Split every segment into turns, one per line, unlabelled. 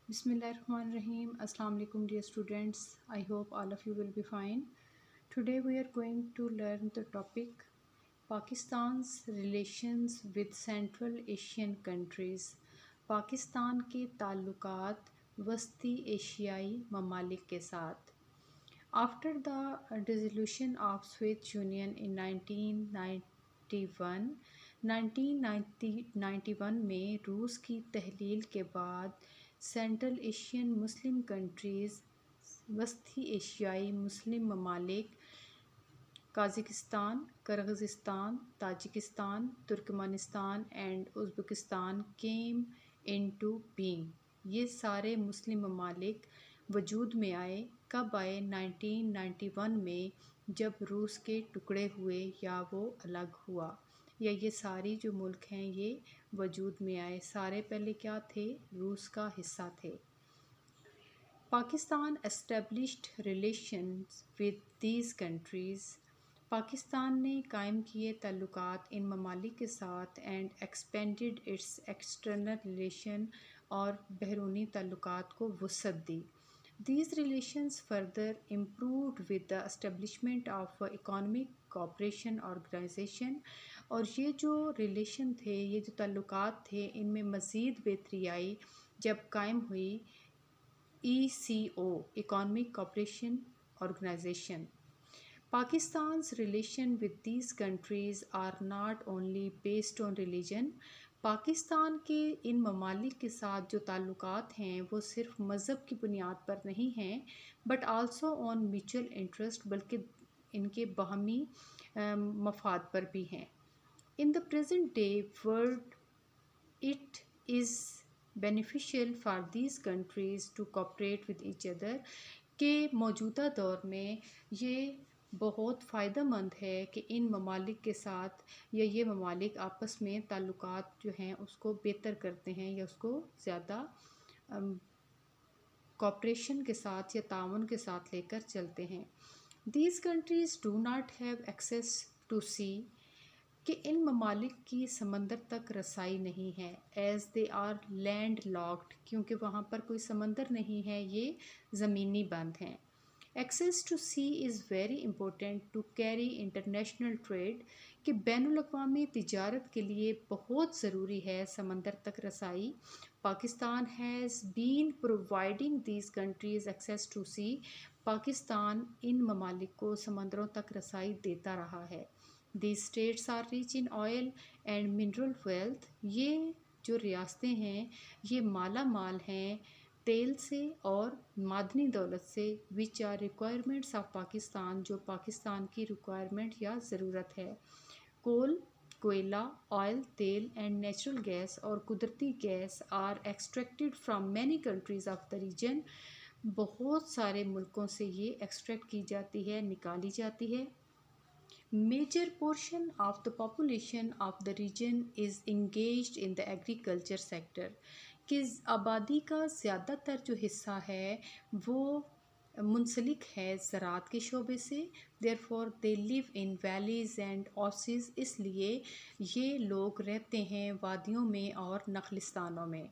Bismillahirrahmanirrahim. Assalamu alaikum dear students. I hope all of you will be fine. Today we are going to learn the topic Pakistan's relations with Central Asian countries. Pakistan کے تعلقات وسطی ایشیائی ممالک کے ساتھ. After the dissolution of Soviet Union in 1991 میں روس کی تحلیل کے بعد سینٹرل ایشین مسلم کنٹریز وسطی ایشیائی مسلم ممالک Kazakhstan, Kyrgyzstan, Tajikistan, Turkmenistan and Uzbekistan came into being. یہ سارے مسلم ممالک وجود میں آئے. کب آئے؟ 1991 میں، جب روس کے ٹکڑے ہوئے یا وہ الگ ہوا، یا یہ ساری جو ملک ہیں یہ وجود میں آئے. سارے پہلے کیا تھے؟ روس کا حصہ تھے. Pakistan established relations with these countries. Pakistan نے قائم کیے تعلقات ان ممالک کے ساتھ and expanded its external relation, اور بیرونی تعلقات کو وسعت دی. These relations further improved with the establishment of Economic Cooperation Organization. اور یہ جو ریلیشن تھے، یہ جو تعلقات تھے، ان میں مزید بہتری آئی جب قائم ہوئی ECO Economic Cooperation Organization. Pakistan's relation with these countries are not only based on religion. Pakistan کے ان ممالک کے ساتھ جو تعلقات ہیں وہ صرف مذہب کی بنیاد پر نہیں ہیں، but also on mutual interest, بلکہ ان کے باہمی مفاد پر بھی ہیں. In the present day world it is beneficial for these countries to cooperate with each other. کہ موجودہ دور میں یہ بہت فائدہ مند ہے کہ ان ممالک کے ساتھ یا یہ ممالک آپس میں تعلقات جو ہیں اس کو بہتر کرتے ہیں یا اس کو زیادہ کوپریشن کے ساتھ یا تعاون کے ساتھ لے کر چلتے ہیں. These countries do not have access to sea. کہ ان ممالک کی سمندر تک رسائی نہیں ہے. As they are landlocked. کیونکہ وہاں پر کوئی سمندر نہیں ہے، یہ زمینی بند ہیں. Access to sea is very important to carry international trade. کہ بین الاقوامی تجارت کے لیے بہت ضروری ہے سمندر تک رسائی. Pakistan has been providing these countries access to sea. Pakistan ان ممالک کو سمندروں تک رسائی دیتا رہا ہے. These states are rich in oil and mineral wealth. یہ جو ریاستیں ہیں یہ مالا مال ہیں تیل سے اور معدنی دولت سے. which are requirements of Pakistan. جو پاکستان کی ریکوائرمنٹ یا ضرورت ہے. کوئلہ، آئل، تیل اینڈ نیچرل گیس اور قدرتی gas are extracted from many countries of the region. بہت سارے ملکوں سے یہ ایکسٹریکٹ کی جاتی ہے، نکالی جاتی ہے. Major portion of the population of the region is engaged in the agriculture sector. کہ آبادی کا زیادہ تر جو حصہ ہے وہ منسلک ہے زراعت کے شعبے سے. therefore they live in valleys and oases. اس لیے یہ لوگ رہتے ہیں وادیوں میں اور نخلستانوں میں.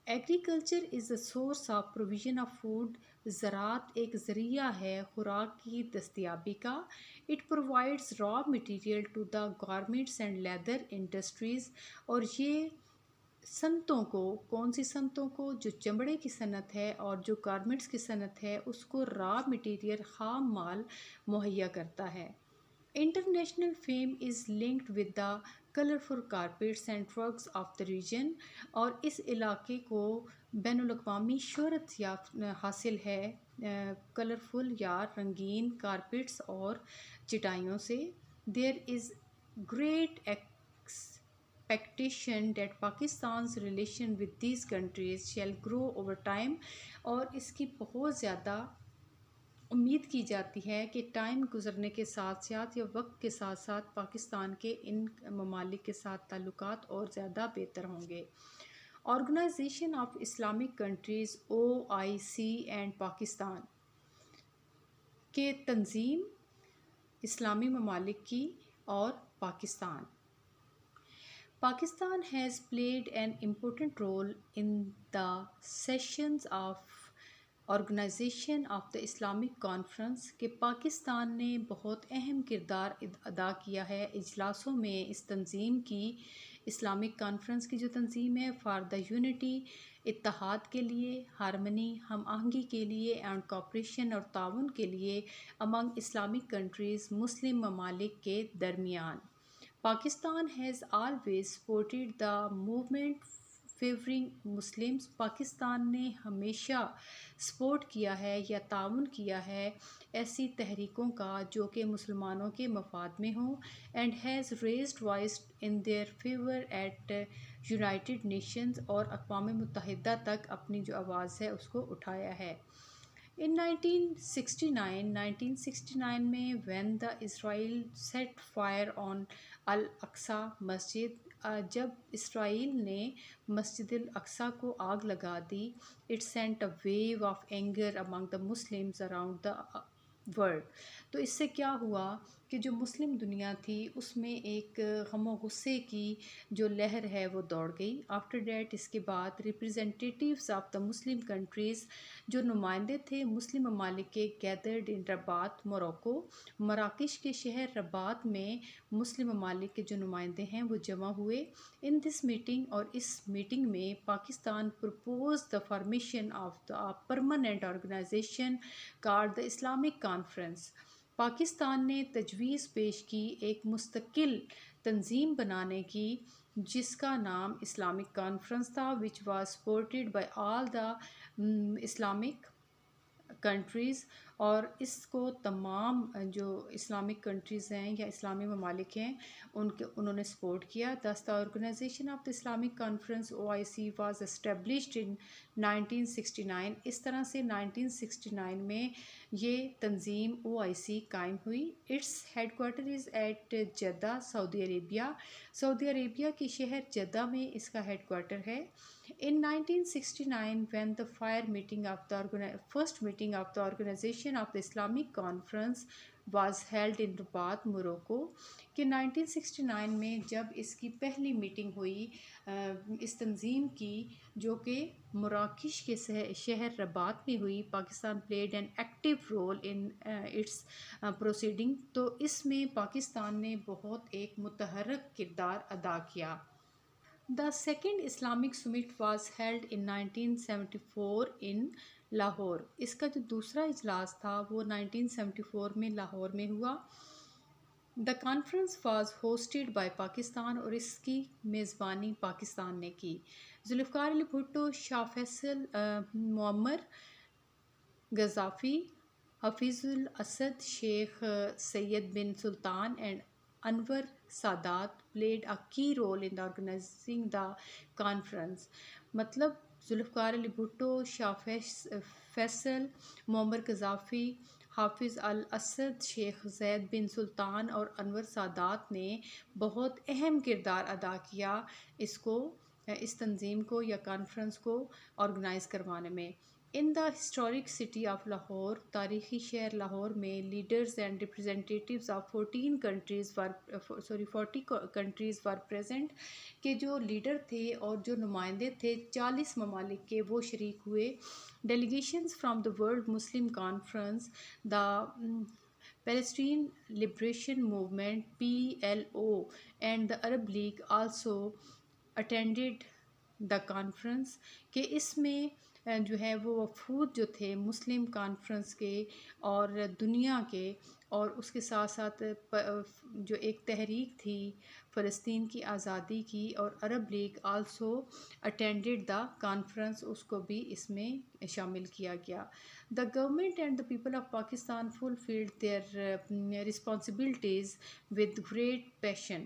Agriculture is a source of provision of food. زراعت ایک ذریعہ ہے خوراک کی دستیابی کا. It provides raw material to the garments and leather industries. اور یہ صنعتوں کو، کون سی صنعتوں کو؟ جو چمڑے کی صنعت ہے اور جو گارمنٹس کی صنعت ہے اس کو را مٹیریل، خام مال مہیا کرتا ہے. International fame is linked with the colourful carpets and rugs of the region. اور اس علاقے کو بین الاقوامی شہرت حاصل ہے کلرفل یا رنگین کارپیٹس اور چٹائیوں سے. There is great expectation that Pakistan's relation with these countries shall grow over time. اور اس کی بہت زیادہ امید کی جاتی ہے کہ ٹائم گزرنے کے ساتھ ساتھ یا وقت کے ساتھ ساتھ پاکستان کے ان ممالک کے ساتھ تعلقات اور زیادہ بہتر ہوں گے. Organization of Islamic countries OIC and Pakistan. کے تنظیم اسلامی ممالک کی اور Pakistan. Pakistan has played an important role in the sessions of organization of the Islamic conference کہ پاکستان نے بہت اہم کردار ادا کیا ہے اجلاسوں میں اس تنظیم کی، اسلامک کانفرنس کی جو تنظیم ہے، فار دا یونٹی، اتحاد کے لیے، ہارمنی، ہم آہنگی کے لیے، اینڈ کوآپریشن اور تعاون کے لیے امنگ اسلامک کنٹریز، مسلم ممالک کے درمیان۔ Pakistan has always supported the movement favouring Muslims, Pakistan نے ہمیشہ سپورٹ کیا ہے یا تعاون کیا ہے ایسی تحریکوں کا جو کہ مسلمانوں کے مفاد میں ہوں، and has raised voice in their favour at United Nations, اور اقوام متحدہ تک اپنی جو آواز ہے اس کو اٹھایا ہے۔ In 1969 میں when the Israel set fire on Al-Aqsa مسجد، جب اسرائیل نے مسجد الاقصی کو آگ لگا دی، it sent a wave of anger among the Muslims around the world۔ تو اس سے کیا ہوا کہ جو مسلم دنیا تھی اس میں ایک غم و غصے کی جو لہر ہے وہ دوڑ گئی۔ آفٹر دیٹ، اس کے بعد ریپرزینٹیٹیوز آف دا مسلم کنٹریز، جو نمائندے تھے مسلم ممالک کے، گیدرڈ ان رباط، موروکو، مراکش کے شہر رباط میں مسلم ممالک کے جو نمائندے ہیں وہ جمع ہوئے۔ ان دس میٹنگ، اور اس میٹنگ میں Pakistan propose the formation of the permanent organization called the Islamic conference. Pakistan نے تجویز پیش کی ایک مستقل تنظیم بنانے کی جس کا نام اسلامک کانفرنس تھا، which was supported by all the Islamic countries, اور اس کو تمام جو اسلامک کنٹریز ہیں یا اسلامی ممالک ہیں انہوں نے سپورٹ کیا۔ thus the organization of the Islamic Conference OIC was established in 1969۔ اس طرح سے 1969 میں یہ تنظیم OIC قائم ہوئی۔ its headquarter is at Jeddah, Saudi Arabia. Saudi Arabia کے شہر جدہ میں اس کا ہیڈ کوارٹر ہے۔ In 1969 when the first meeting of the organization of the Islamic Conference was held in رباط، Morocco, کہ 1969 میں جب اس کی پہلی میٹنگ ہوئی اس تنظیم کی جو کہ مراکش کے شہر رباط میں ہوئی، Pakistan played an active role in its proceeding, تو اس میں پاکستان نے بہت ایک متحرک کردار ادا کیا۔ The second Islamic Summit was held in 1974 in Lahore. اس کا جو دوسرا اجلاس تھا وہ 1974 میں لاہور میں ہوا۔ The conference was hosted by Pakistan, اور اس کی میزبانی پاکستان نے کی۔ ذوالفقار علی بھٹو، شاہ فیصل، معمر Gaddafi, Hafeez al Assad, Sheikh Syed bin Sultan and انور سادات played a key role in organizing the conference۔ مطلب ذوالفقار علی بھٹو، شاہ فیصل، معمر قذافی، حافظ الاسد، شیخ زید بن سلطان اور انور سادات نے بہت اہم کردار ادا کیا اس تنظیم کو یا کانفرنس کو آرگنائز کروانے میں۔ In the historic city of Lahore, تاریخی شہر لاہور میں، leaders and representatives of 40 countries were present, کہ جو لیڈر تھے اور جو نمائندے تھے 40 ممالک کے وہ شریک ہوئے۔ Delegations from the world Muslim conference, the Palestine liberation movement PLO and the Arab League also attended the conference, کہ اس میں جو ہے وہ وفود جو تھے مسلم کانفرنس کے اور دنیا کے، اور اس کے ساتھ ساتھ جو ایک تحریک تھی فلسطین کی آزادی کی، اور Arab League also attended the conference, اس کو بھی اس میں شامل کیا گیا۔ The government and the people of Pakistan fulfilled their responsibilities with great passion.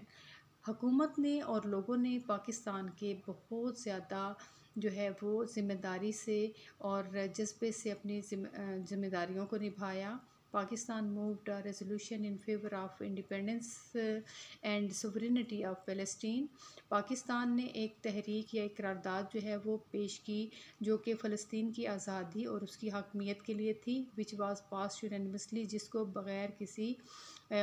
حکومت نے اور لوگوں نے پاکستان کے بہت زیادہ جو ہے وہ ذمہ داری سے اور جذبے سے اپنی ذمہ داریوں کو نبھایا۔ Pakistan moved a resolution in favor of independence and sovereignty of Palestine۔ Pakistan نے ایک تحریک یا ایک قرارداد جو ہے وہ پیش کی جو کہ فلسطین کی آزادی اور اس کی حاکمیت کے لیے تھی، which was passed unanimously، جس کو بغیر کسی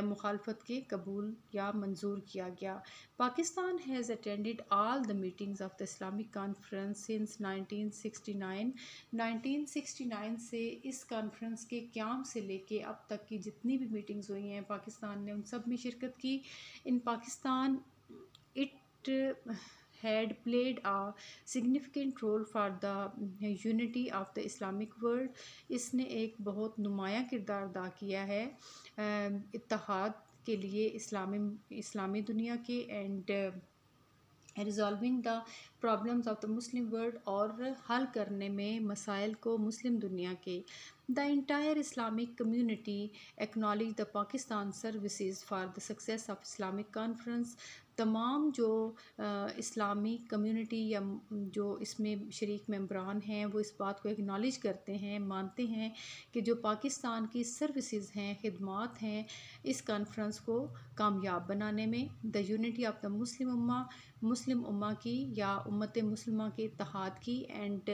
مخالفت کے قبول یا منظور کیا گیا۔ Pakistan has attended all the meetings of the Islamic conference since 1969۔ 1969 سے اس کانفرنس کے قیام سے لے کے اب تک کی جتنی بھی میٹنگز ہوئی ہیں پاکستان نے ان سب میں شرکت کی۔ In Pakistan it had played a significant role for the unity of the Islamic world۔ اس نے ایک بہت نمایاں کردار ادا کیا ہے اتحاد کے لیے اسلامی دنیا کے، and resolving the problems of the Muslim world, اور حل کرنے میں مسائل کو مسلم دنیا کے۔ The entire Islamic community acknowledge the Pakistan services for the success of Islamic conference. تمام جو اسلامی کمیونٹی یا جو اس میں شریک ممبران ہیں وہ اس بات کو ایکنالج کرتے ہیں، مانتے ہیں کہ جو پاکستان کی سروسز ہیں، خدمات ہیں، اس کانفرنس کو کامیاب بنانے میں دا یونٹی آف دا مسلم امہ کی یا امت مسلمہ کے اتحاد کی، and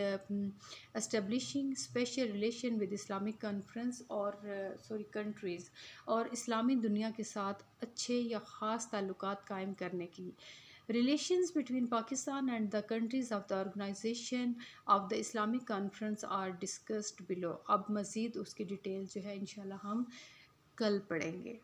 establishing special relation with Islamic conference اور کنٹریز، اور اسلامی دنیا کے ساتھ اچھے یا خاص تعلقات قائم کرنے کی۔ Relations between Pakistan and the countries of the Organization of the Islamic Conference are discussed below۔ اب مزید اس کی ڈیٹیل جو ہے انشاءاللہ ہم کل پڑھیں گے۔